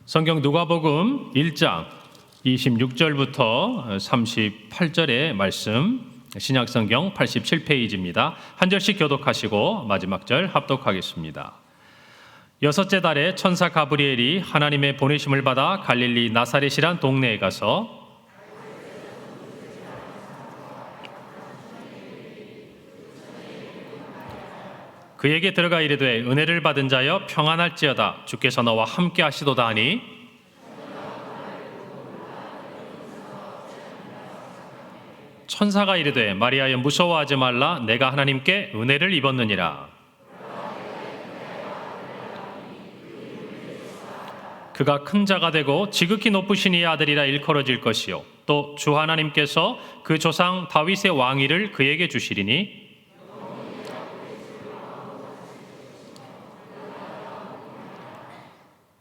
성경 누가복음 1장 26절부터 38절의 말씀, 신약성경 87페이지입니다. 한 절씩 교독하시고 마지막 절 합독하겠습니다. 여섯째 달에 천사 가브리엘이 하나님의 보내심을 받아 갈릴리 나사렛이란 동네에 가서 그에게 들어가 이르되 은혜를 받은 자여 평안할지어다 주께서 너와 함께 하시도다 하니 천사가 이르되 마리아여 무서워하지 말라 내가 하나님께 은혜를 입었느니라. 그가 큰 자가 되고 지극히 높으신 이의 아들이라 일컬어질 것이요 또 주 하나님께서 그 조상 다윗의 왕위를 그에게 주시리니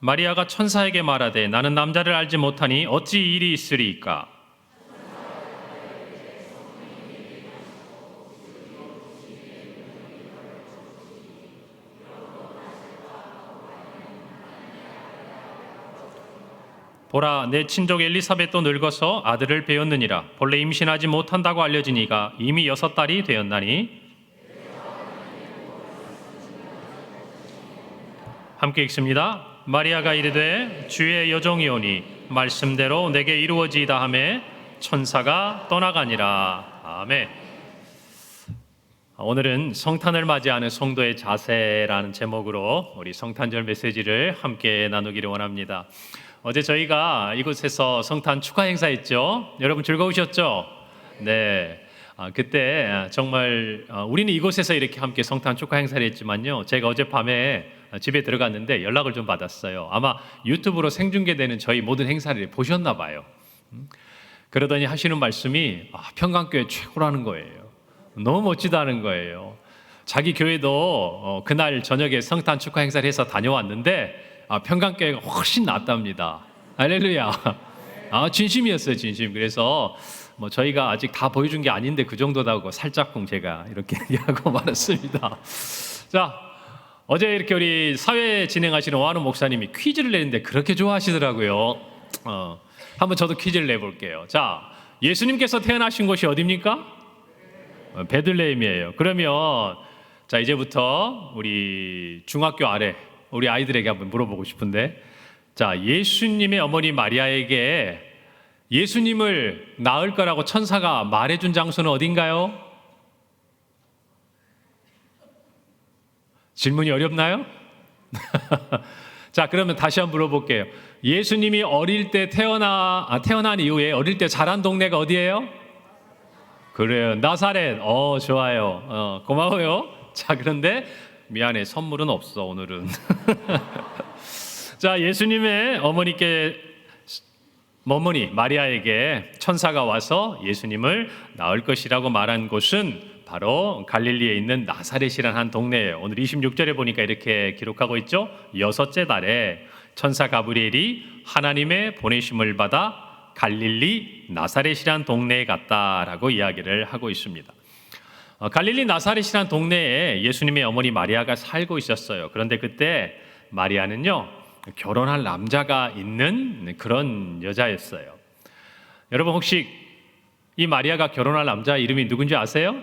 마리아가 천사에게 말하되 나는 남자를 알지 못하니 어찌 이 일이 있으리이까. 보라 내 친족 엘리사벳도 늙어서 아들을 배었느니라. 본래 임신하지 못한다고 알려지니가 이미 6달이 되었나니. 함께 읽습니다. 마리아가 이르되 주의 여종이오니 말씀대로 내게 이루어지이다 하매 천사가 떠나가니라. 아멘. 오늘은 성탄을 맞이하는 성도의 자세라는 제목으로 우리 성탄절 메시지를 함께 나누기를 원합니다. 어제 저희가 이곳에서 성탄 축하 행사했죠. 여러분 즐거우셨죠? 네. 그때 정말 우리는 이곳에서 이렇게 함께 성탄 축하 행사를 했지만요. 제가 어젯밤에 집에 들어갔는데 연락을 좀 받았어요. 아마 유튜브로 생중계되는 저희 모든 행사를 보셨나 봐요. 그러더니 하시는 말씀이 평강교회 최고라는 거예요. 너무 멋지다는 거예요. 자기 교회도 그날 저녁에 성탄 축하 행사를 해서 다녀왔는데 평강교회가 훨씬 낫답니다. 할렐루야. 진심이었어요, 진심. 그래서 저희가 아직 다 보여준 게 아닌데 그 정도다고 살짝쿵 제가 이렇게 얘기하고 말았습니다. 자, 어제 이렇게 우리 사회 진행하시는 오한우 목사님이 퀴즈를 내는데 그렇게 좋아하시더라고요. 한번 저도 퀴즈를 내볼게요. 자, 예수님께서 태어나신 곳이 어디입니까? 베들레헴이에요. 그러면 자 이제부터 우리 중학교 아래 우리 아이들에게 한번 물어보고 싶은데, 자 예수님의 어머니 마리아에게 예수님을 낳을 거라고 천사가 말해준 장소는 어딘가요? 질문이 어렵나요? 자, 그러면 다시 한번 물어볼게요. 예수님이 어릴 때 태어난 이후에 어릴 때 자란 동네가 어디예요? 그래요, 나사렛. 좋아요. 고마워요. 자, 그런데 미안해, 선물은 없어 오늘은. 자, 예수님의 어머니 마리아에게 천사가 와서 예수님을 낳을 것이라고 말한 곳은 바로 갈릴리에 있는 나사렛이라는 한 동네예요. 오늘 26절에 보니까 이렇게 기록하고 있죠. 여섯째 달에 천사 가브리엘이 하나님의 보내심을 받아 갈릴리 나사렛이라는 동네에 갔다라고 이야기를 하고 있습니다. 갈릴리 나사렛이라는 동네에 예수님의 어머니 마리아가 살고 있었어요. 그런데 그때 마리아는요, 결혼할 남자가 있는 그런 여자였어요. 여러분 혹시 이 마리아가 결혼할 남자 이름이 누군지 아세요?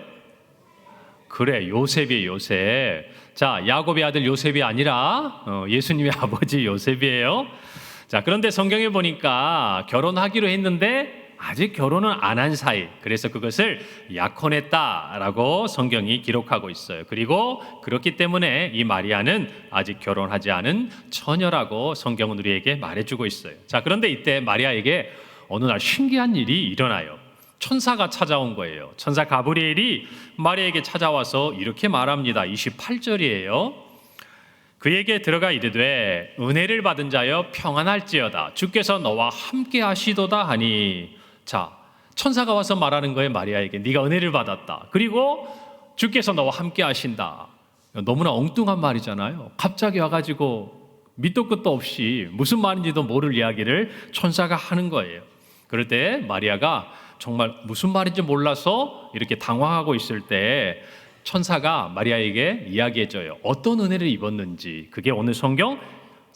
그래, 요셉이에요, 요셉. 자, 야곱의 아들 요셉이 아니라 예수님의 아버지 요셉이에요. 자, 그런데 성경에 보니까 결혼하기로 했는데 아직 결혼은 안 한 사이, 그래서 그것을 약혼했다라고 성경이 기록하고 있어요. 그리고 그렇기 때문에 이 마리아는 아직 결혼하지 않은 처녀라고 성경은 우리에게 말해주고 있어요. 자, 그런데 이때 마리아에게 어느 날 신기한 일이 일어나요. 천사가 찾아온 거예요. 천사 가브리엘이 마리아에게 찾아와서 이렇게 말합니다. 28절이에요. 그에게 들어가 이르되 은혜를 받은 자여 평안할지어다 주께서 너와 함께 하시도다 하니. 자, 천사가 와서 말하는 거예요. 마리아에게 네가 은혜를 받았다, 그리고 주께서 너와 함께 하신다. 너무나 엉뚱한 말이잖아요. 갑자기 와가지고 밑도 끝도 없이 무슨 말인지도 모를 이야기를 천사가 하는 거예요. 그럴 때 마리아가 정말 무슨 말인지 몰라서 이렇게 당황하고 있을 때 천사가 마리아에게 이야기해줘요. 어떤 은혜를 입었는지. 그게 오늘 성경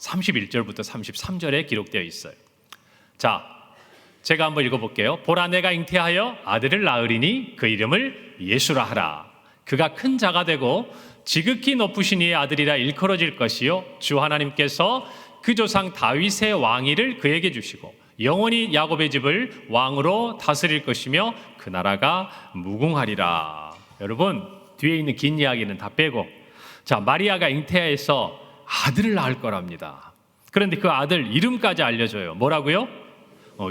31절부터 33절에 기록되어 있어요. 자, 제가 한번 읽어볼게요. 보라, 내가 잉태하여 아들을 낳으리니 그 이름을 예수라 하라. 그가 큰 자가 되고 지극히 높으신 이의 아들이라 일컬어질 것이요 주 하나님께서 그 조상 다윗의 왕위를 그에게 주시고 영원히 야곱의 집을 왕으로 다스릴 것이며 그 나라가 무궁하리라. 여러분, 뒤에 있는 긴 이야기는 다 빼고, 자, 마리아가 잉태해서 아들을 낳을 거랍니다. 그런데 그 아들 이름까지 알려줘요. 뭐라고요?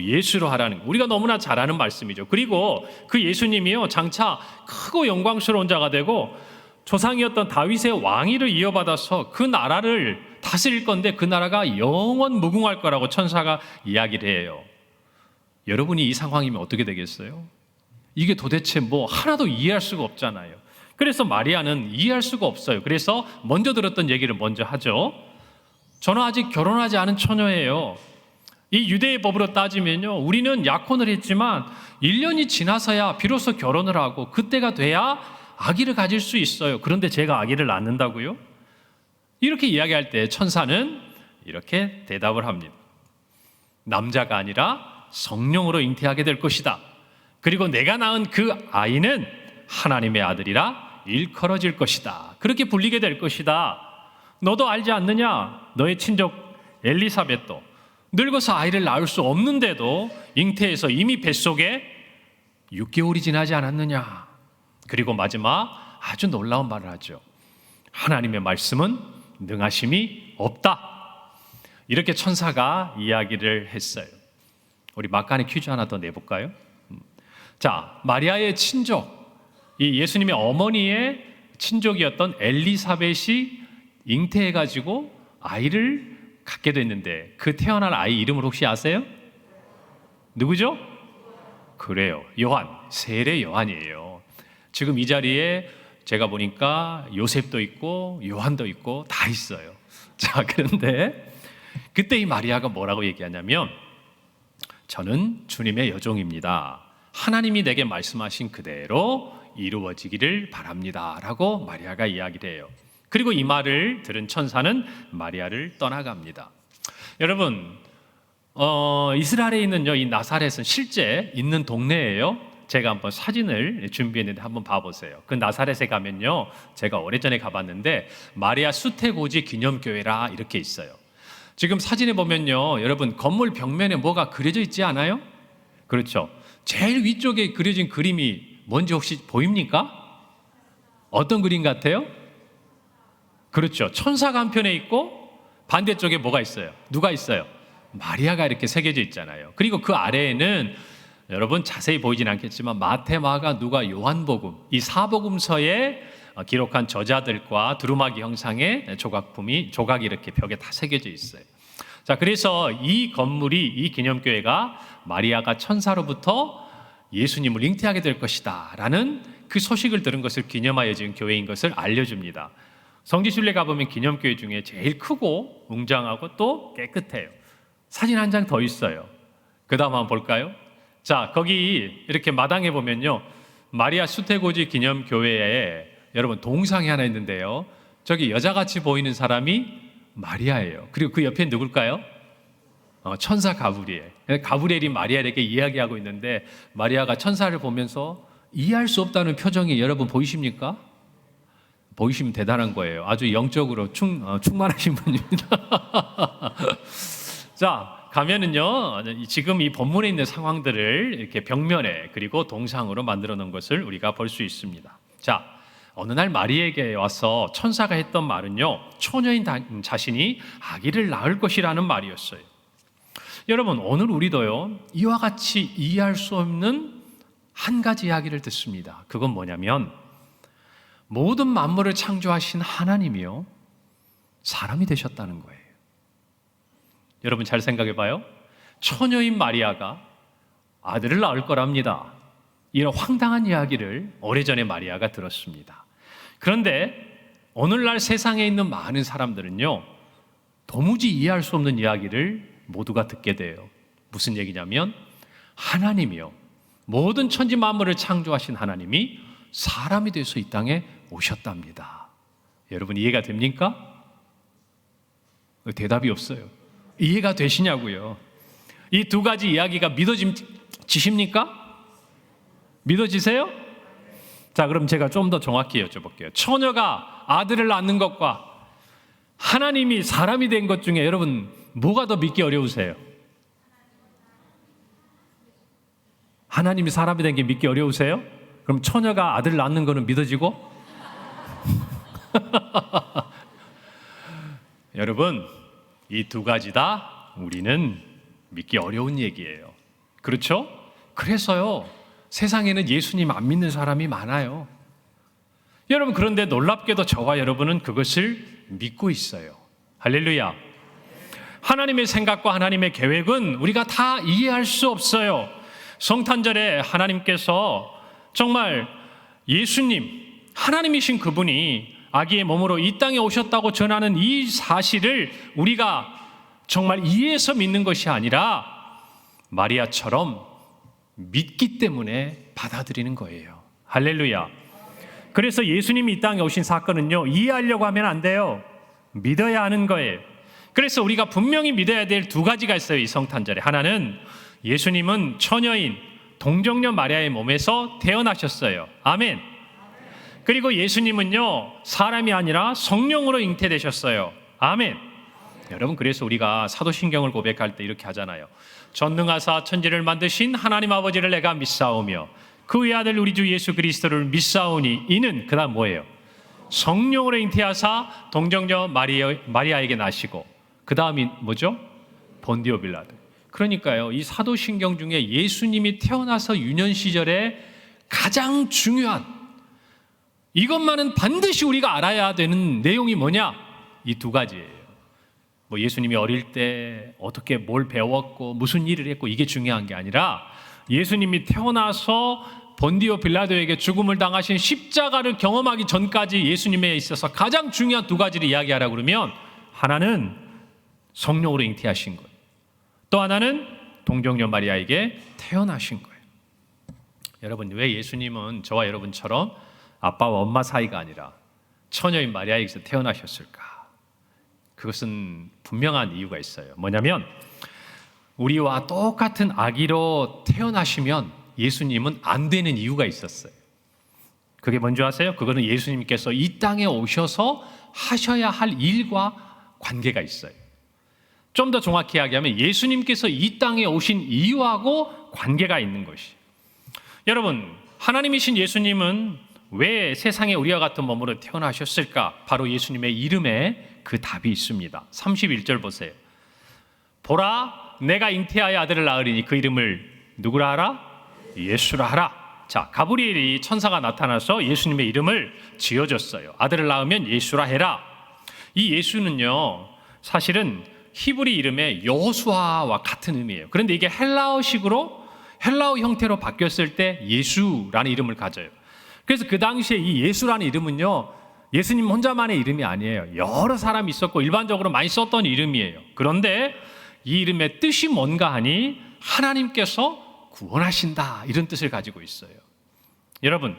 예수로 하라는, 우리가 너무나 잘 아는 말씀이죠. 그리고 그 예수님이요, 장차 크고 영광스러운 자가 되고 조상이었던 다윗의 왕위를 이어받아서 그 나라를 다스릴 건데 그 나라가 영원 무궁할 거라고 천사가 이야기를 해요. 여러분이 이 상황이면 어떻게 되겠어요? 이게 도대체 뭐 하나도 이해할 수가 없잖아요. 그래서 마리아는 이해할 수가 없어요. 그래서 먼저 들었던 얘기를 먼저 하죠. 저는 아직 결혼하지 않은 처녀예요. 이 유대의 법으로 따지면요, 우리는 약혼을 했지만 1년이 지나서야 비로소 결혼을 하고 그때가 돼야 아기를 가질 수 있어요. 그런데 제가 아기를 낳는다고요? 이렇게 이야기할 때 천사는 이렇게 대답을 합니다. 남자가 아니라 성령으로 잉태하게 될 것이다. 그리고 내가 낳은 그 아이는 하나님의 아들이라 일컬어질 것이다. 그렇게 불리게 될 것이다. 너도 알지 않느냐? 너의 친족 엘리사벳도 늙어서 아이를 낳을 수 없는데도 잉태해서 이미 뱃속에 6개월이 지나지 않았느냐? 그리고 마지막 아주 놀라운 말을 하죠. 하나님의 말씀은 능하심이 없다. 이렇게 천사가 이야기를 했어요. 우리 막간에 퀴즈 하나 더 내볼까요? 자, 마리아의 친족, 이 예수님의 어머니의 친족이었던 엘리사벳이 잉태해가지고 아이를 갖게 됐는데 그 태어난 아이 이름을 혹시 아세요? 누구죠? 그래요, 요한, 세례 요한이에요. 지금 이 자리에 제가 보니까 요셉도 있고 요한도 있고 다 있어요. 자, 그런데 그때 이 마리아가 뭐라고 얘기하냐면, 저는 주님의 여종입니다. 하나님이 내게 말씀하신 그대로 이루어지기를 바랍니다 라고 마리아가 이야기를 해요. 그리고 이 말을 들은 천사는 마리아를 떠나갑니다. 여러분, 이스라엘에 있는 이 나사렛은 실제 있는 동네예요. 제가 한번 사진을 준비했는데 한번 봐보세요. 그 나사렛에 가면요, 제가 오래전에 가봤는데 마리아 수태고지 기념교회라 이렇게 있어요. 지금 사진에 보면요, 여러분 건물 벽면에 뭐가 그려져 있지 않아요? 그렇죠. 제일 위쪽에 그려진 그림이 뭔지 혹시 보입니까? 어떤 그림 같아요? 그렇죠. 천사가 한편에 있고 반대쪽에 뭐가 있어요? 누가 있어요? 마리아가 이렇게 새겨져 있잖아요. 그리고 그 아래에는 여러분 자세히 보이진 않겠지만 마태, 마가, 누가, 요한복음, 이 사복음서에 기록한 저자들과 두루마기 형상의 조각이 이렇게 벽에 다 새겨져 있어요. 자, 그래서 이 건물이, 이 기념교회가 마리아가 천사로부터 예수님을 잉태하게 될 것이다 라는 그 소식을 들은 것을 기념하여 지은 교회인 것을 알려줍니다. 성지순례 가보면 기념교회 중에 제일 크고 웅장하고 또 깨끗해요. 사진 한 장 더 있어요. 그 다음 한번 볼까요? 자, 거기 이렇게 마당에 보면요, 마리아 수태고지 기념교회에 여러분 동상이 하나 있는데요, 저기 여자같이 보이는 사람이 마리아예요. 그리고 그 옆에 누굴까요? 천사 가브리엘. 가브리엘이 마리아에게 이야기하고 있는데 마리아가 천사를 보면서 이해할 수 없다는 표정이 여러분 보이십니까? 보이시면 대단한 거예요. 아주 영적으로 충만하신 분입니다. 자, 가면은요, 지금 이 본문에 있는 상황들을 이렇게 벽면에 그리고 동상으로 만들어 놓은 것을 우리가 볼 수 있습니다. 자, 어느 날 마리아에게 와서 천사가 했던 말은요, 처녀인 자신이 아기를 낳을 것이라는 말이었어요. 여러분, 오늘 우리도요, 이와 같이 이해할 수 없는 한 가지 이야기를 듣습니다. 그건 뭐냐면, 모든 만물을 창조하신 하나님이요, 사람이 되셨다는 거예요. 여러분 잘 생각해 봐요. 처녀인 마리아가 아들을 낳을 거랍니다. 이런 황당한 이야기를 오래전에 마리아가 들었습니다. 그런데 오늘날 세상에 있는 많은 사람들은요, 도무지 이해할 수 없는 이야기를 모두가 듣게 돼요. 무슨 얘기냐면, 하나님이요, 모든 천지 만물을 창조하신 하나님이 사람이 돼서 이 땅에 오셨답니다. 여러분 이해가 됩니까? 대답이 없어요. 이해가 되시냐고요. 이 두 가지 이야기가 믿어지십니까? 믿어지세요? 자, 그럼 제가 좀 더 정확히 여쭤볼게요. 처녀가 아들을 낳는 것과 하나님이 사람이 된 것 중에 여러분 뭐가 더 믿기 어려우세요? 하나님이 사람이 된 게 믿기 어려우세요? 그럼 처녀가 아들을 낳는 거는 믿어지고? 여러분, 이 두 가지 다 우리는 믿기 어려운 얘기예요. 그렇죠? 그래서요, 세상에는 예수님 안 믿는 사람이 많아요. 여러분, 그런데 놀랍게도 저와 여러분은 그것을 믿고 있어요. 할렐루야. 하나님의 생각과 하나님의 계획은 우리가 다 이해할 수 없어요. 성탄절에 하나님께서 정말 예수님, 하나님이신 그분이 아기의 몸으로 이 땅에 오셨다고 전하는 이 사실을 우리가 정말 이해해서 믿는 것이 아니라 마리아처럼 믿기 때문에 받아들이는 거예요. 할렐루야. 그래서 예수님이 이 땅에 오신 사건은요, 이해하려고 하면 안 돼요. 믿어야 하는 거예요. 그래서 우리가 분명히 믿어야 될 두 가지가 있어요, 이 성탄절에. 하나는 예수님은 처녀인 동정녀 마리아의 몸에서 태어나셨어요. 아멘. 그리고 예수님은요, 사람이 아니라 성령으로 잉태되셨어요. 아멘. 여러분, 그래서 우리가 사도신경을 고백할 때 이렇게 하잖아요. 전능하사 천지를 만드신 하나님 아버지를 내가 믿사오며 그 외아들 우리 주 예수 그리스도를 믿사오니 이는 그 다음 뭐예요? 성령으로 잉태하사 동정녀 마리아에게 나시고 그 다음이 뭐죠? 본디오 빌라도. 그러니까요, 이 사도신경 중에 예수님이 태어나서 유년 시절에 가장 중요한, 이것만은 반드시 우리가 알아야 되는 내용이 뭐냐? 이 두 가지예요. 뭐 예수님이 어릴 때 어떻게 뭘 배웠고 무슨 일을 했고 이게 중요한 게 아니라 예수님이 태어나서 본디오 빌라도에게 죽음을 당하신 십자가를 경험하기 전까지 예수님에 있어서 가장 중요한 두 가지를 이야기하라고 그러면, 하나는 성령으로 잉태하신 거예요. 또 하나는 동정녀 마리아에게 태어나신 거예요. 여러분, 왜 예수님은 저와 여러분처럼 아빠와 엄마 사이가 아니라 처녀인 마리아에게서 태어나셨을까? 그것은 분명한 이유가 있어요. 뭐냐면 우리와 똑같은 아기로 태어나시면 예수님은 안 되는 이유가 있었어요. 그게 뭔지 아세요? 그거는 예수님께서 이 땅에 오셔서 하셔야 할 일과 관계가 있어요. 좀 더 정확히 이야기하면 예수님께서 이 땅에 오신 이유하고 관계가 있는 것이. 여러분, 하나님이신 예수님은 왜 세상에 우리와 같은 몸으로 태어나셨을까? 바로 예수님의 이름에 그 답이 있습니다. 31절 보세요. 보라, 내가 잉태하여 아들을 낳으리니 그 이름을 누구라 하라? 예수라 하라. 자, 가브리엘이 천사가 나타나서 예수님의 이름을 지어줬어요. 아들을 낳으면 예수라 해라. 이 예수는요, 사실은 히브리 이름의 여호수아와 같은 의미예요. 그런데 이게 헬라어 형태로 바뀌었을 때 예수라는 이름을 가져요. 그래서 그 당시에 이 예수라는 이름은요, 예수님 혼자만의 이름이 아니에요. 여러 사람이 있었고 일반적으로 많이 썼던 이름이에요. 그런데 이 이름의 뜻이 뭔가 하니 하나님께서 구원하신다, 이런 뜻을 가지고 있어요. 여러분,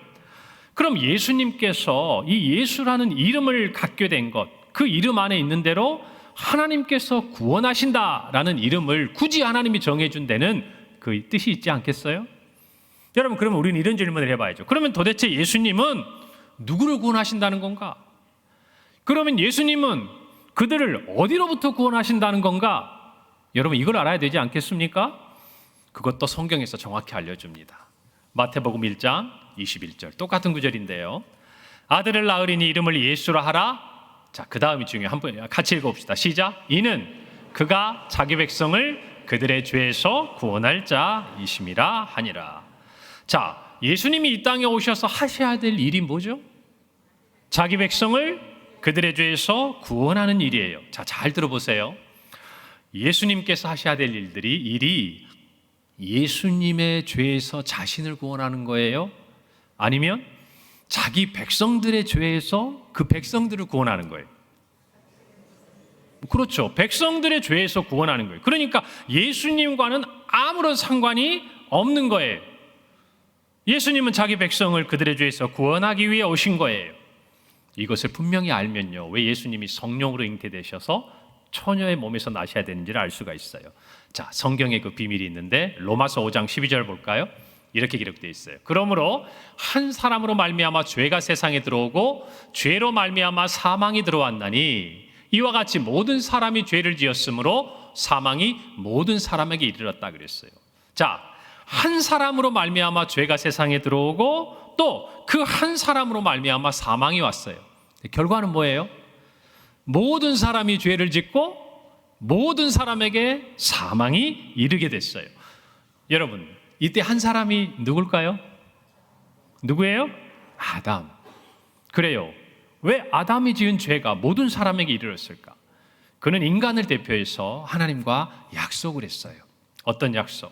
그럼 예수님께서 이 예수라는 이름을 갖게 된 것, 그 이름 안에 있는 대로 하나님께서 구원하신다라는 이름을 굳이 하나님이 정해준 데는 그 뜻이 있지 않겠어요? 여러분, 그러면 우리는 이런 질문을 해봐야죠. 그러면 도대체 예수님은 누구를 구원하신다는 건가? 그러면 예수님은 그들을 어디로부터 구원하신다는 건가? 여러분, 이걸 알아야 되지 않겠습니까? 그것도 성경에서 정확히 알려줍니다. 마태복음 1장 21절, 똑같은 구절인데요. 아들을 낳으리니 이름을 예수라 하라. 자, 그 다음이 중요해요. 한번 같이 읽어봅시다. 시작. 이는 그가 자기 백성을 그들의 죄에서 구원할 자이심이라 하니라. 자, 예수님이 이 땅에 오셔서 하셔야 될 일이 뭐죠? 자기 백성을 그들의 죄에서 구원하는 일이에요. 자, 잘 들어보세요. 예수님께서 하셔야 될 일이 예수님의 죄에서 자신을 구원하는 거예요? 아니면 자기 백성들의 죄에서 그 백성들을 구원하는 거예요? 그렇죠. 백성들의 죄에서 구원하는 거예요. 그러니까 예수님과는 아무런 상관이 없는 거예요. 예수님은 자기 백성을 그들의 죄에서 구원하기 위해 오신 거예요. 이것을 분명히 알면요, 왜 예수님이 성령으로 잉태되셔서 처녀의 몸에서 나셔야 되는지를 알 수가 있어요. 자, 성경에 그 비밀이 있는데 로마서 5장 12절 볼까요? 이렇게 기록되어 있어요. 그러므로 한 사람으로 말미암아 죄가 세상에 들어오고 죄로 말미암아 사망이 들어왔나니 이와 같이 모든 사람이 죄를 지었으므로 사망이 모든 사람에게 이르렀다 그랬어요. 자, 한 사람으로 말미암아 죄가 세상에 들어오고 또 그 한 사람으로 말미암아 사망이 왔어요. 결과는 뭐예요? 모든 사람이 죄를 짓고 모든 사람에게 사망이 이르게 됐어요. 여러분, 이때 한 사람이 누굴까요? 누구예요? 아담. 그래요. 왜 아담이 지은 죄가 모든 사람에게 이르렀을까? 그는 인간을 대표해서 하나님과 약속을 했어요. 어떤 약속?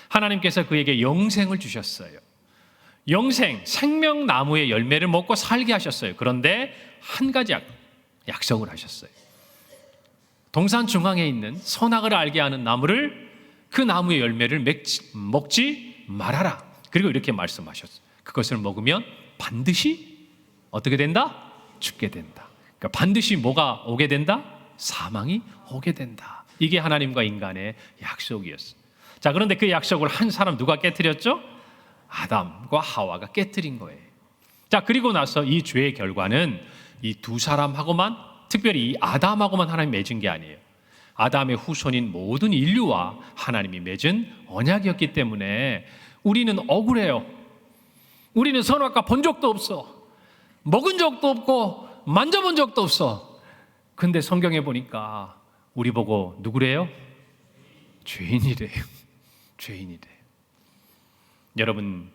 하나님께서 그에게 영생을 주셨어요. 영생, 생명나무의 열매를 먹고 살게 하셨어요. 그런데 한 가지 약속을 하셨어요. 동산 중앙에 있는 선악을 알게 하는 나무를, 그 나무의 열매를 먹지 말아라. 그리고 이렇게 말씀하셨어요. 그것을 먹으면 반드시 어떻게 된다? 죽게 된다. 그러니까 반드시 뭐가 오게 된다? 사망이 오게 된다. 이게 하나님과 인간의 약속이었어요. 자, 그런데 그 약속을 한 사람 누가 깨뜨렸죠? 아담과 하와가 깨뜨린 거예요. 자, 그리고 나서 이 죄의 결과는 이 두 사람하고만, 특별히 이 아담하고만 하나님이 맺은 게 아니에요. 아담의 후손인 모든 인류와 하나님이 맺은 언약이었기 때문에 우리는 억울해요. 우리는 선악과 본 적도 없어. 먹은 적도 없고 만져본 적도 없어. 근데 성경에 보니까 우리 보고 누구래요? 죄인이래요. 죄인이래요. 여러분,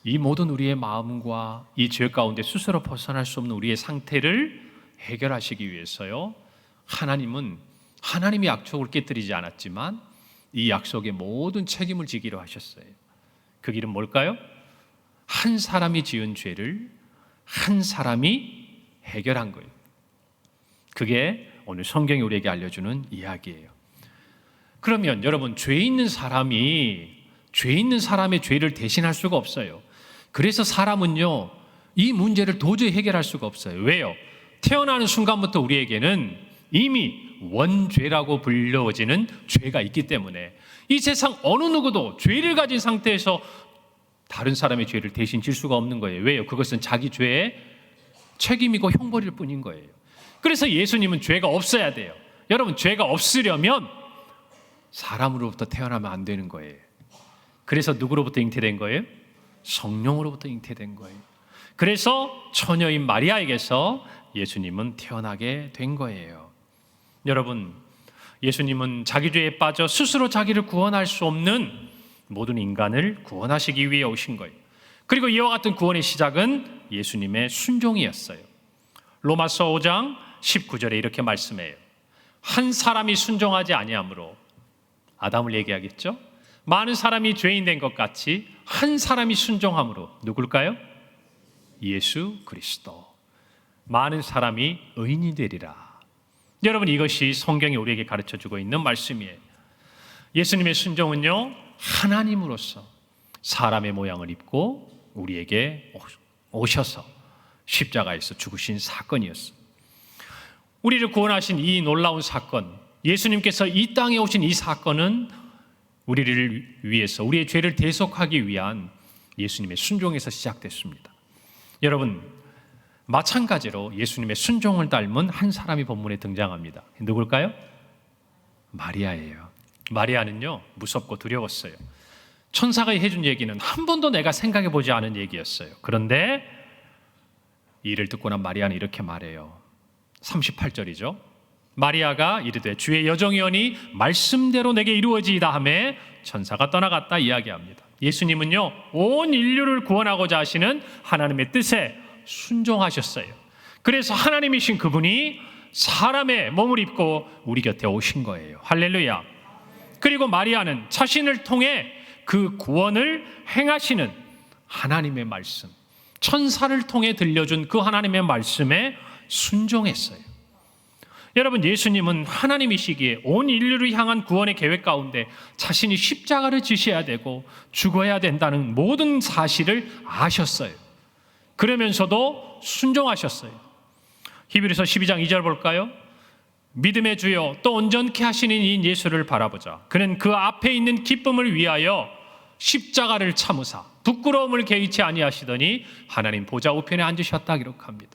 이 모든 우리의 마음과 이 죄 가운데 스스로 벗어날 수 없는 우리의 상태를 해결하시기 위해서요, 하나님은 하나님의 약속을 깨뜨리지 않았지만 이 약속의 모든 책임을 지기로 하셨어요. 그 길은 뭘까요? 한 사람이 지은 죄를 한 사람이 해결한 거예요. 그게 오늘 성경이 우리에게 알려주는 이야기예요. 그러면 여러분, 죄 있는 사람의 죄를 대신할 수가 없어요. 그래서 사람은요, 이 문제를 도저히 해결할 수가 없어요. 왜요? 태어나는 순간부터 우리에게는 이미 원죄라고 불려지는 죄가 있기 때문에 이 세상 어느 누구도 죄를 가진 상태에서 다른 사람의 죄를 대신 질 수가 없는 거예요. 왜요? 그것은 자기 죄의 책임이고 형벌일 뿐인 거예요. 그래서 예수님은 죄가 없어야 돼요. 여러분, 죄가 없으려면 사람으로부터 태어나면 안 되는 거예요. 그래서 누구로부터 잉태된 거예요? 성령으로부터 잉태된 거예요. 그래서 처녀인 마리아에게서 예수님은 태어나게 된 거예요. 여러분, 예수님은 자기 죄에 빠져 스스로 자기를 구원할 수 없는 모든 인간을 구원하시기 위해 오신 거예요. 그리고 이와 같은 구원의 시작은 예수님의 순종이었어요. 로마서 5장 19절에 이렇게 말씀해요. 한 사람이 순종하지 아니하므로, 아담을 얘기하겠죠? 많은 사람이 죄인 된 것 같이 한 사람이 순종함으로, 누굴까요? 예수 그리스도. 많은 사람이 의인이 되리라. 여러분, 이것이 성경이 우리에게 가르쳐주고 있는 말씀이에요. 예수님의 순종은요, 하나님으로서 사람의 모양을 입고 우리에게 오셔서 십자가에서 죽으신 사건이었어요. 우리를 구원하신 이 놀라운 사건, 예수님께서 이 땅에 오신 이 사건은 우리를 위해서, 우리의 죄를 대속하기 위한 예수님의 순종에서 시작됐습니다. 여러분, 마찬가지로 예수님의 순종을 닮은 한 사람이 본문에 등장합니다. 누굴까요? 마리아예요. 마리아는요, 무섭고 두려웠어요. 천사가 해준 얘기는 한 번도 내가 생각해 보지 않은 얘기였어요. 그런데 이를 듣고 난 마리아는 이렇게 말해요. 38절이죠. 마리아가 이르되 주의 여정이오니 말씀대로 내게 이루어지이다 하매 천사가 떠나갔다 이야기합니다. 예수님은요, 온 인류를 구원하고자 하시는 하나님의 뜻에 순종하셨어요. 그래서 하나님이신 그분이 사람의 몸을 입고 우리 곁에 오신 거예요. 할렐루야. 그리고 마리아는 자신을 통해 그 구원을 행하시는 하나님의 말씀, 천사를 통해 들려준 그 하나님의 말씀에 순종했어요. 여러분, 예수님은 하나님이시기에 온 인류를 향한 구원의 계획 가운데 자신이 십자가를 지셔야 되고 죽어야 된다는 모든 사실을 아셨어요. 그러면서도 순종하셨어요. 히브리서 12장 2절 볼까요? 믿음의 주요 또 온전케 하시는 이 예수를 바라보자. 그는 그 앞에 있는 기쁨을 위하여 십자가를 참으사 부끄러움을 개의치 아니하시더니 하나님 보좌 우편에 앉으셨다 기록합니다.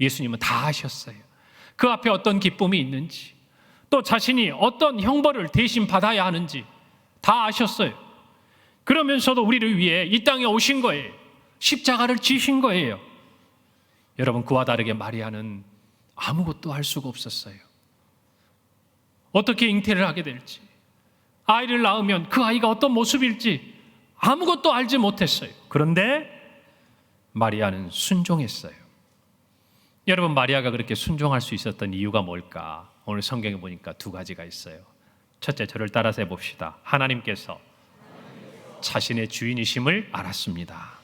예수님은 다 하셨어요. 그 앞에 어떤 기쁨이 있는지, 또 자신이 어떤 형벌을 대신 받아야 하는지 다 아셨어요. 그러면서도 우리를 위해 이 땅에 오신 거예요. 십자가를 지신 거예요. 여러분, 그와 다르게 마리아는 아무것도 알 수가 없었어요. 어떻게 잉태를 하게 될지, 아이를 낳으면 그 아이가 어떤 모습일지 아무것도 알지 못했어요. 그런데 마리아는 순종했어요. 여러분, 마리아가 그렇게 순종할 수 있었던 이유가 뭘까? 오늘 성경에 보니까 두 가지가 있어요. 첫째, 저를 따라서 해봅시다. 하나님께서 자신의 주인이심을 알았습니다.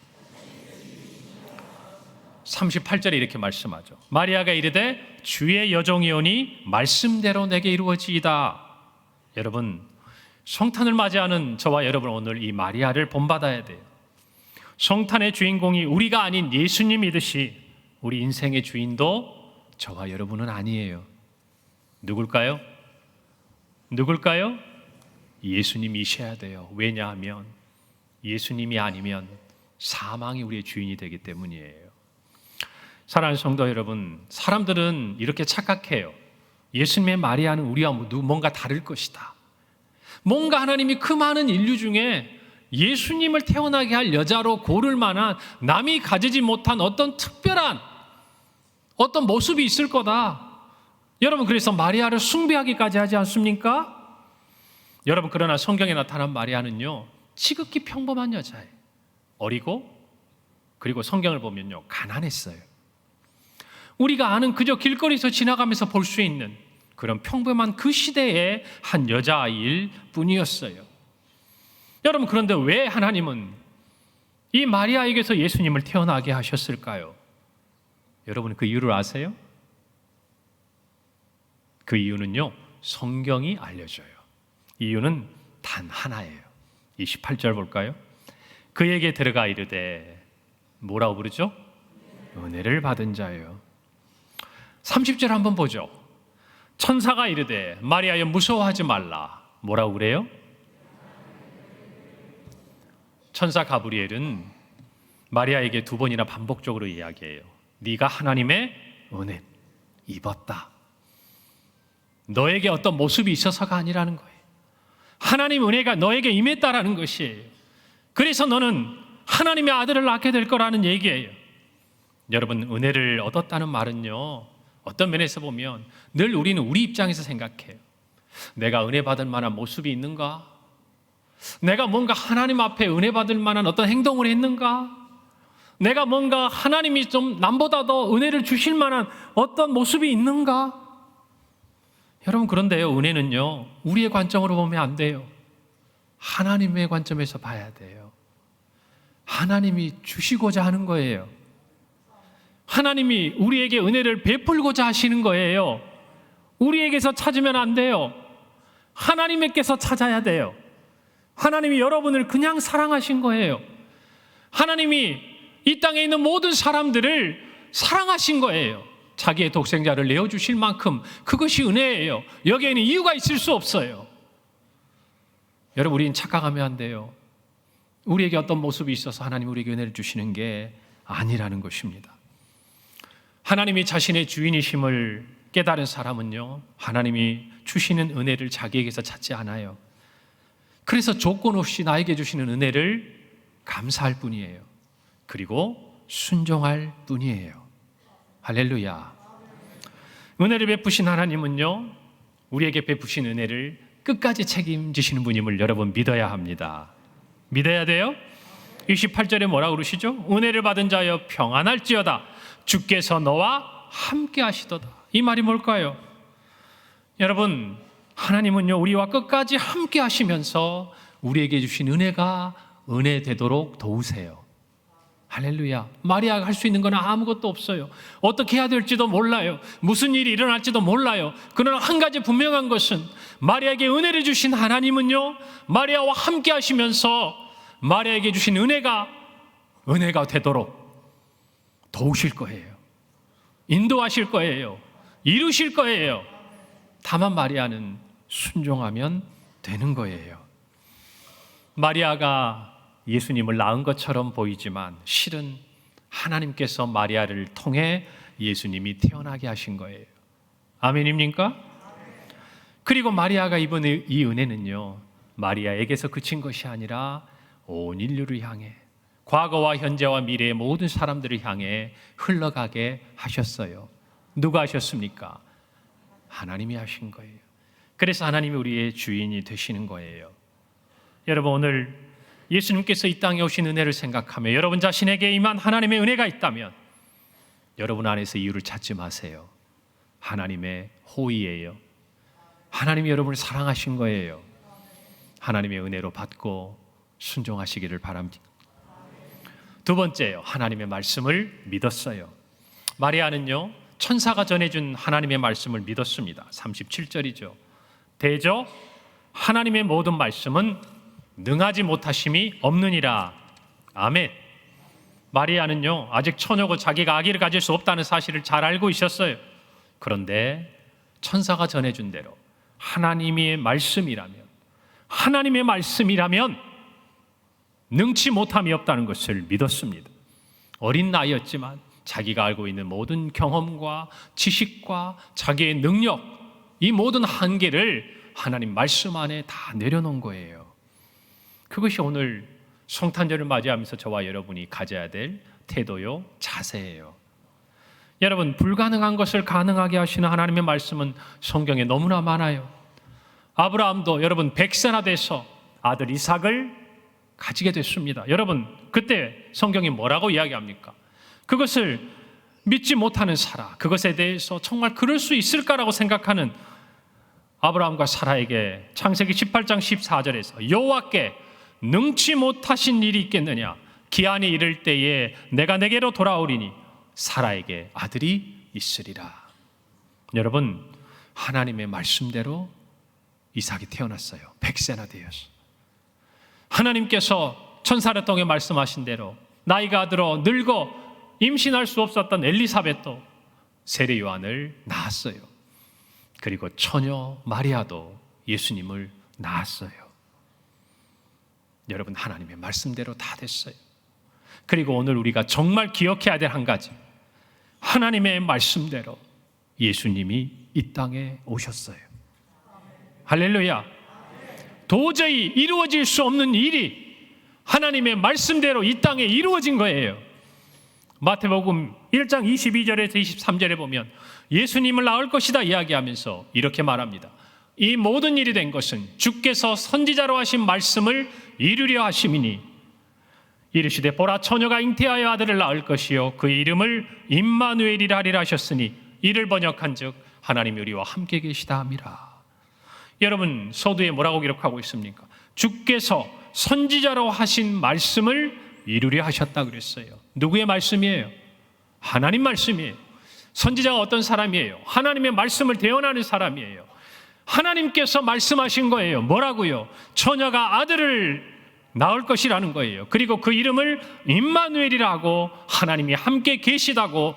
38절에 이렇게 말씀하죠. 마리아가 이르되 주의 여종이오니 말씀대로 내게 이루어지이다. 여러분, 성탄을 맞이하는 저와 여러분, 오늘 이 마리아를 본받아야 돼요. 성탄의 주인공이 우리가 아닌 예수님이듯이 우리 인생의 주인도 저와 여러분은 아니에요. 누굴까요? 누굴까요? 예수님이셔야 돼요. 왜냐하면 예수님이 아니면 사망이 우리의 주인이 되기 때문이에요. 사랑하는 성도 여러분, 사람들은 이렇게 착각해요. 예수님의 마리아는 우리와 뭔가 다를 것이다. 뭔가 하나님이 그 많은 인류 중에 예수님을 태어나게 할 여자로 고를 만한 남이 가지지 못한 어떤 특별한 어떤 모습이 있을 거다. 여러분, 그래서 마리아를 숭배하기까지 하지 않습니까? 여러분, 그러나 성경에 나타난 마리아는요, 지극히 평범한 여자예요. 어리고, 그리고 성경을 보면요, 가난했어요. 우리가 아는 그저 길거리에서 지나가면서 볼 수 있는 그런 평범한 그 시대의 한 여자아이일 뿐이었어요. 여러분, 그런데 왜 하나님은 이 마리아에게서 예수님을 태어나게 하셨을까요? 여러분, 그 이유를 아세요? 그 이유는요, 성경이 알려줘요. 이유는 단 하나예요. 28절 볼까요? 그에게 들어가 이르되 뭐라고 부르죠? 은혜를 받은 자예요. 30절 한번 보죠. 천사가 이르되 마리아여 무서워하지 말라. 뭐라고 그래요? 천사 가브리엘은 마리아에게 두 번이나 반복적으로 이야기해요. 네가 하나님의 은혜 입었다. 너에게 어떤 모습이 있어서가 아니라는 거예요. 하나님 은혜가 너에게 임했다라는 것이에요. 그래서 너는 하나님의 아들을 낳게 될 거라는 얘기예요. 여러분, 은혜를 얻었다는 말은요, 어떤 면에서 보면 늘 우리는 우리 입장에서 생각해요. 내가 은혜 받을 만한 모습이 있는가? 내가 뭔가 하나님 앞에 은혜 받을 만한 어떤 행동을 했는가? 내가 뭔가 하나님이 좀 남보다 더 은혜를 주실 만한 어떤 모습이 있는가? 여러분, 그런데요, 은혜는요, 우리의 관점으로 보면 안 돼요. 하나님의 관점에서 봐야 돼요. 하나님이 주시고자 하는 거예요. 하나님이 우리에게 은혜를 베풀고자 하시는 거예요. 우리에게서 찾으면 안 돼요. 하나님께서 찾아야 돼요. 하나님이 여러분을 그냥 사랑하신 거예요. 하나님이 이 땅에 있는 모든 사람들을 사랑하신 거예요. 자기의 독생자를 내어주실 만큼 그것이 은혜예요. 여기에는 이유가 있을 수 없어요. 여러분, 우리는 착각하면 안 돼요. 우리에게 어떤 모습이 있어서 하나님 우리에게 은혜를 주시는 게 아니라는 것입니다. 하나님이 자신의 주인이심을 깨달은 사람은요, 하나님이 주시는 은혜를 자기에게서 찾지 않아요. 그래서 조건 없이 나에게 주시는 은혜를 감사할 뿐이에요. 그리고 순종할 뿐이에요. 할렐루야. 은혜를 베푸신 하나님은요, 우리에게 베푸신 은혜를 끝까지 책임지시는 분임을 여러분 믿어야 합니다. 믿어야 돼요? 28절에 뭐라고 그러시죠? 은혜를 받은 자여 평안할지어다. 주께서 너와 함께 하시도다. 이 말이 뭘까요? 여러분, 하나님은요, 우리와 끝까지 함께 하시면서 우리에게 주신 은혜가 은혜 되도록 도우세요. 할렐루야. 마리아가 할 수 있는 건 아무것도 없어요. 어떻게 해야 될지도 몰라요. 무슨 일이 일어날지도 몰라요. 그러나 한 가지 분명한 것은 마리아에게 은혜를 주신 하나님은요, 마리아와 함께 하시면서 마리아에게 주신 은혜가 되도록 도우실 거예요. 인도하실 거예요. 이루실 거예요. 다만 마리아는 순종하면 되는 거예요. 마리아가 예수님을 낳은 것처럼 보이지만 실은 하나님께서 마리아를 통해 예수님이 태어나게 하신 거예요. 아멘입니까? 그리고 마리아가 입은 이 은혜는요, 마리아에게서 그친 것이 아니라 온 인류를 향해, 과거와 현재와 미래의 모든 사람들을 향해 흘러가게 하셨어요. 누가 하셨습니까? 하나님이 하신 거예요. 그래서 하나님이 우리의 주인이 되시는 거예요. 여러분, 오늘 예수님께서 이 땅에 오신 은혜를 생각하며 여러분 자신에게 임한 하나님의 은혜가 있다면 여러분 안에서 이유를 찾지 마세요. 하나님의 호의예요. 하나님이 여러분을 사랑하신 거예요. 하나님의 은혜로 받고 순종하시기를 바랍니다. 두 번째요, 하나님의 말씀을 믿었어요. 마리아는요, 천사가 전해준 하나님의 말씀을 믿었습니다. 37절이죠. 대저 하나님의 모든 말씀은 능하지 못하심이 없느니라. 아멘. 마리아는요, 아직 처녀고 자기가 아기를 가질 수 없다는 사실을 잘 알고 있었어요. 그런데 천사가 전해준 대로 하나님의 말씀이라면 능치 못함이 없다는 것을 믿었습니다. 어린 나이였지만 자기가 알고 있는 모든 경험과 지식과 자기의 능력, 이 모든 한계를 하나님 말씀 안에 다 내려놓은 거예요. 그것이 오늘 성탄절을 맞이하면서 저와 여러분이 가져야 될 태도요, 자세예요. 여러분, 불가능한 것을 가능하게 하시는 하나님의 말씀은 성경에 너무나 많아요. 아브라함도 여러분 100세나 돼서 아들 이삭을 가지게 됐습니다. 여러분, 그때 성경이 뭐라고 이야기합니까? 그것을 믿지 못하는 사라, 그것에 대해서 정말 그럴 수 있을까라고 생각하는 아브라함과 사라에게 창세기 18장 14절에서 여호와께 능치 못하신 일이 있겠느냐, 기한이 이를 때에 내가 내게로 돌아오리니 사라에게 아들이 있으리라. 여러분, 하나님의 말씀대로 이삭이 태어났어요. 100세나 되었어요. 하나님께서 천사를 통해 말씀하신 대로 나이가 들어 늙어 임신할 수 없었던 엘리사벳도 세례 요한을 낳았어요. 그리고 처녀 마리아도 예수님을 낳았어요. 여러분, 하나님의 말씀대로 다 됐어요. 그리고 오늘 우리가 정말 기억해야 될 한 가지, 하나님의 말씀대로 예수님이 이 땅에 오셨어요. 할렐루야. 도저히 이루어질 수 없는 일이 하나님의 말씀대로 이 땅에 이루어진 거예요. 마태복음 1장 22절에서 23절에 보면 예수님을 낳을 것이다 이야기하면서 이렇게 말합니다. 이 모든 일이 된 것은 주께서 선지자로 하신 말씀을 이루려 하심이니 이르시되 보라, 처녀가 잉태하여 아들을 낳을 것이요 그의 이름을 임마누엘이라 하리라 하셨으니 이를 번역한즉 하나님이 우리와 함께 계시다 함이라. 여러분, 서두에 뭐라고 기록하고 있습니까? 주께서 선지자로 하신 말씀을 이루려 하셨다 그랬어요. 누구의 말씀이에요? 하나님 말씀이에요. 선지자가 어떤 사람이에요? 하나님의 말씀을 대언하는 사람이에요. 하나님께서 말씀하신 거예요. 뭐라고요? 처녀가 아들을 낳을 것이라는 거예요. 그리고 그 이름을 임마누엘이라고, 하나님이 함께 계시다고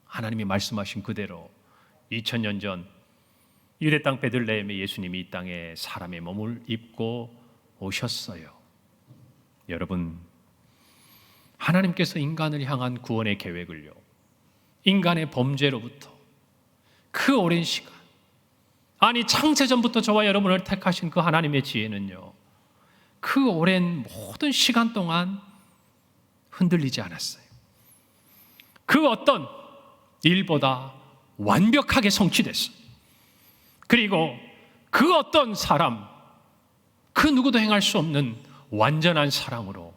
하나님이 말씀하신 그대로 2000년 전 유대 땅 베들레헴에 예수님이 이 땅에 사람의 몸을 입고 오셨어요. 여러분, 하나님께서 인간을 향한 구원의 계획을요, 인간의 범죄로부터 그 오랜 시간, 아니 창세전부터 저와 여러분을 택하신 그 하나님의 지혜는요, 그 오랜 모든 시간 동안 흔들리지 않았어요. 그 어떤 일보다 완벽하게 성취됐어요. 그리고 그 어떤 사람, 그 누구도 행할 수 없는 완전한 사랑으로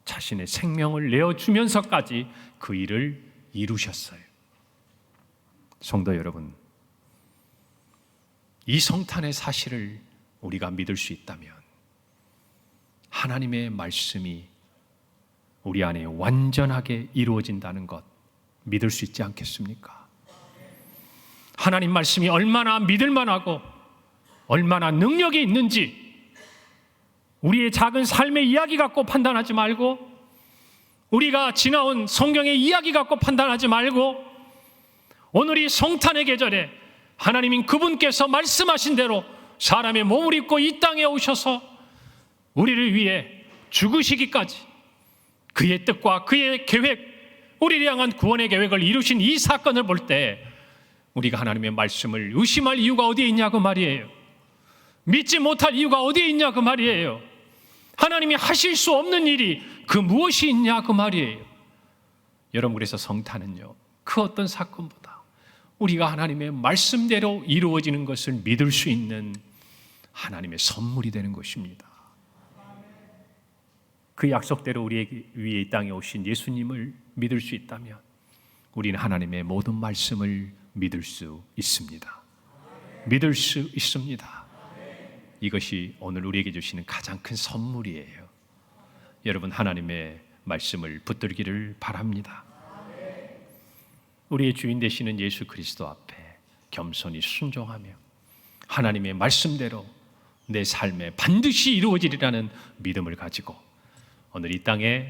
자신의 생명을 내어주면서까지 그 일을 이루셨어요. 성도 여러분, 이 성탄의 사실을 우리가 믿을 수 있다면 하나님의 말씀이 우리 안에 완전하게 이루어진다는 것 믿을 수 있지 않겠습니까? 하나님 말씀이 얼마나 믿을만하고 얼마나 능력이 있는지 우리의 작은 삶의 이야기 갖고 판단하지 말고, 우리가 지나온 성경의 이야기 갖고 판단하지 말고, 오늘 이 성탄의 계절에 하나님인 그분께서 말씀하신 대로 사람의 몸을 입고 이 땅에 오셔서 우리를 위해 죽으시기까지 그의 뜻과 그의 계획, 우리를 향한 구원의 계획을 이루신 이 사건을 볼 때 우리가 하나님의 말씀을 의심할 이유가 어디에 있냐고 말이에요. 믿지 못할 이유가 어디에 있냐고 말이에요. 하나님이 하실 수 없는 일이 그 무엇이 있냐고 말이에요. 여러분, 그래서 성탄은요, 그 어떤 사건보다 우리가 하나님의 말씀대로 이루어지는 것을 믿을 수 있는 하나님의 선물이 되는 것입니다. 그 약속대로 우리 위에 이 땅에 오신 예수님을 믿을 수 있다면 우리는 하나님의 모든 말씀을 믿을 수 있습니다. 믿을 수 있습니다. 이것이 오늘 우리에게 주시는 가장 큰 선물이에요. 여러분, 하나님의 말씀을 붙들기를 바랍니다. 우리의 주인 되시는 예수 그리스도 앞에 겸손히 순종하며 하나님의 말씀대로 내 삶에 반드시 이루어지리라는 믿음을 가지고 오늘 이 땅에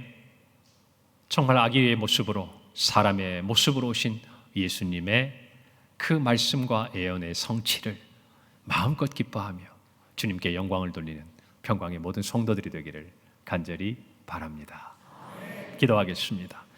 정말 아기의 모습으로, 사람의 모습으로 오신 예수님의 그 말씀과 예언의 성취를 마음껏 기뻐하며 주님께 영광을 돌리는 평강의 모든 성도들이 되기를 간절히 바랍니다. 기도하겠습니다.